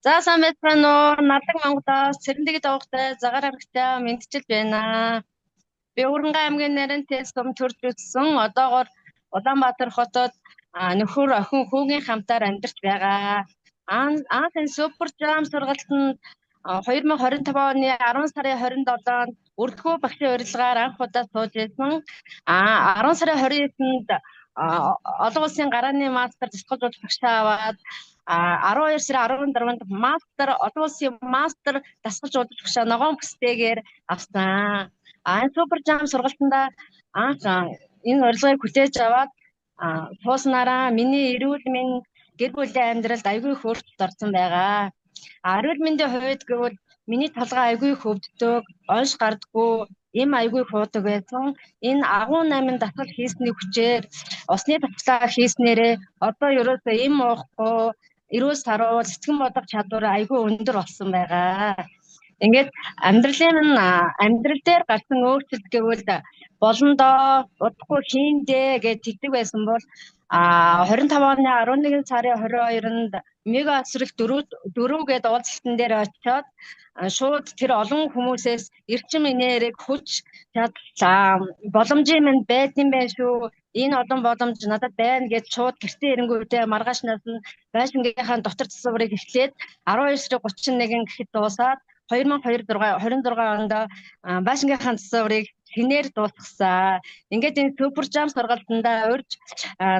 За сайн байна уу? Надаг Монголоос Цэрэндэгд явахтай загаар аргатай мэдчил байна. Би Уранга аймгийн Нарантайс сум төрж өссөн. Одоогоор Улаанбаатар хотод нөхөр охин хүүгийн хамтаар амьдарч байгаа. Энэ супер жам сургалтанд 2025 оны 10 сарын 27-нд өртгөө багшийн урилгаар анх удаа сууж байсан. 10 сарын 29-нд олон улсын гарааны мастер засгалж болох багшаа аваад 12 сарын 14-нд мастер олон улсын мастер дасгалж удаж багшаа ногоон бүстэйгээр авсан. Энэ супер жам сургалтанда анх энэ урилгыг хүлээж аваад сууснараа миний эрүүл мэнд гэр бүлийн амьдралд аягүй их өөрчлөлт орсон байгаа. Эрүүл мэндийн хувьд гэвэл миний толгой аягүй их өвддөг, онш гардаггүй, эм аягүй хуудаг байсан. Энэ агуу 8 дасгал хийсний хүчээр усны давталаа хийснээрээ одоо ерөөсөө эм уухгүй, эрүүл сарвал сэтгэн бодох чадвар аягүй өндөр болсон байгаа. Ингээд амьдрал дээр гарсан өөрчлөлт гэвэл болондоо удахгүй хийндээ гэж тэгдэг байсан бол 25 оны 11 сарын 22-нд мега эсрэг дөрөвгээд уулзалтан дээр очиод шууд тэр олон хүмүүсээс эрчим энерги хүч боломжийн минь байдсан байх шүү. Энэ олон боломж надад байна гэж шууд гэртээ ирэнгүүтээ маргаашнаас нь байшингийнхаа дотор засварыг эхлээд 12 сарын 31 гэхэд дуусаад 2026 онд байшингийнхаа засварыг хинээр дуусгасан. Ингээд энэ супер жам сургалтандаа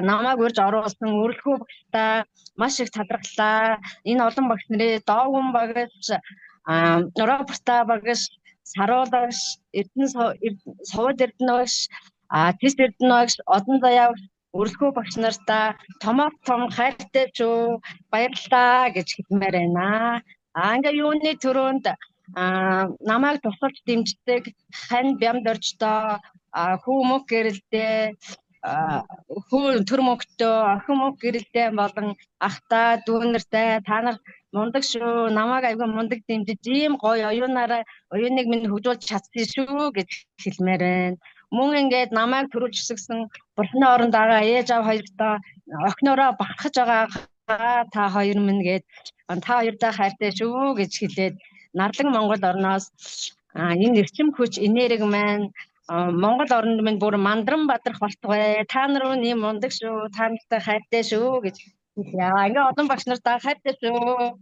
намайг урьж оруулсан өрөлхөө багштай маш их талархлаа. Энэ олон багш нарын доогон багш, Роберта багш, Саруул багш, Сувд Эрдэнэ багш, Тэс Эрдэнэ багш, Одон Заяа багш, өрөлхөө багш нартаа томоос том хайртай шүү, баярлалаа гэж хэлмээр байна. Ингээ юуны төрөнд намайг тусалж дэмждэг хань бямд орчдоо хүү мөг гэрэлдээ хүү төр мөгтөө охин мөг гэрэлдээ болон ахтай дүүнэртэй та нар мундаг шүү, намайг аягүй мундаг дэмжиж ийм гоё оюуныг минь хөгжүүлж чадсан шүү гэж хэлмээр байна. Мөн ингээд намайг төрүүлж өсгсөн бурхны оронд байгаа ээж аав хоёртоо охиноороо бахархаж байгаа та хоёр минь гээд та хоёртай хайртай шүү гэж хэлээд Нарлаг Монгол орноос энэ эрчим хүч энерги маань Монгол оронд минь бүр мандран бадрах болтугай. Та нар нь мундаг шүү, та нартай хайртай шүү гэж хэлээ. Ингээ олон багш нартай хайртай шүү.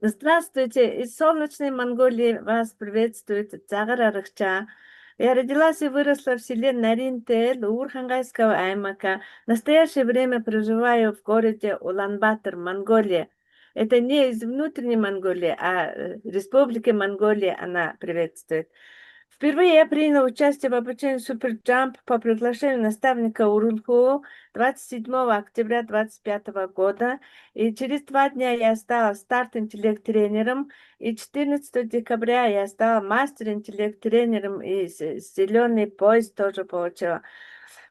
Здравствуйте, из солнечной Монголии вас приветствует Загар Арахча. Я родилась и выросла в селе Наринтель, Урхангайского аймака. В настоящее время проживаю в городе Улан-Батор, Монголия. Это не из внутренней Монголии, а Республики Монголия она приветствует. Впервые я приняла участие в обучении Суперджамп по приглашению наставника Урулху 27 октября 2025 года. И через 2 дня я стала старт-интеллект-тренером. И 14 декабря я стала мастер-интеллект-тренером. И зеленый пояс тоже получила.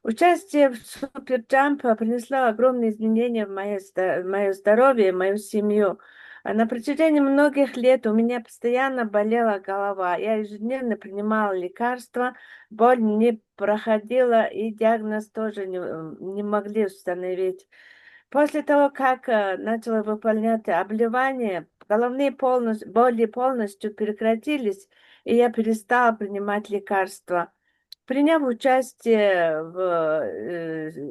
Участие в Суперджамп принесло огромные изменения в мое здоровье, в мою семью. На протяжении многих лет у меня постоянно болела голова. Я ежедневно принимала лекарства, боль не проходила и диагноз тоже не могли установить. После того, как начала выполнять обливание, головные боли полностью прекратились, и я перестала принимать лекарства. Приняв участие в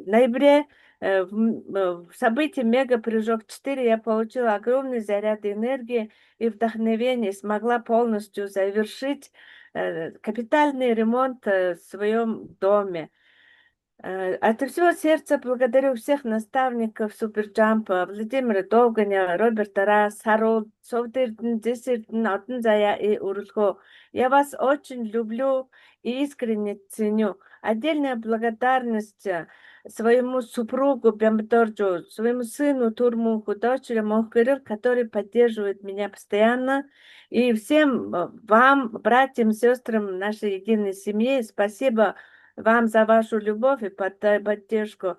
ноябре в событии «Мега-прыжок 4», я получила огромный заряд энергии и вдохновения, смогла полностью завершить капитальный ремонт в своем доме. От всего сердца благодарю всех наставников Суперджампа, Владимира Долганя, Роберта Рас, Саруул, Сувд Эрдэнэ, Тэс Эрдэнэ, Одон Заяа и Урулху. Я вас очень люблю и искренне ценю. Отдельная благодарность своему супругу Бямдорджу, своему сыну Турмуху, дочери Мохкырыл, которые поддерживают меня постоянно. И всем вам, братьям, сестрам нашей единой семьи, спасибо вам за вашу любовь и поддержку.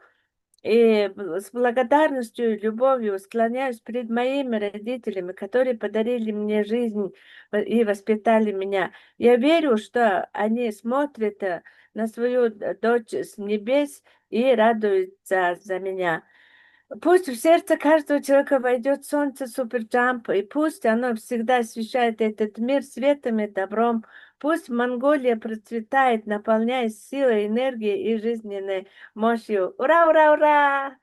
И с благодарностью и любовью склоняюсь перед моими родителями, которые подарили мне жизнь и воспитали меня. Я верю, что они смотрят на свою дочь с небес и радуются за меня. Пусть в сердце каждого человека войдет солнце суперджамп, и пусть оно всегда освещает этот мир светом и добром. Пусть Монголия процветает, наполняясь силой, энергией и жизненной мощью. Ура, ура, ура!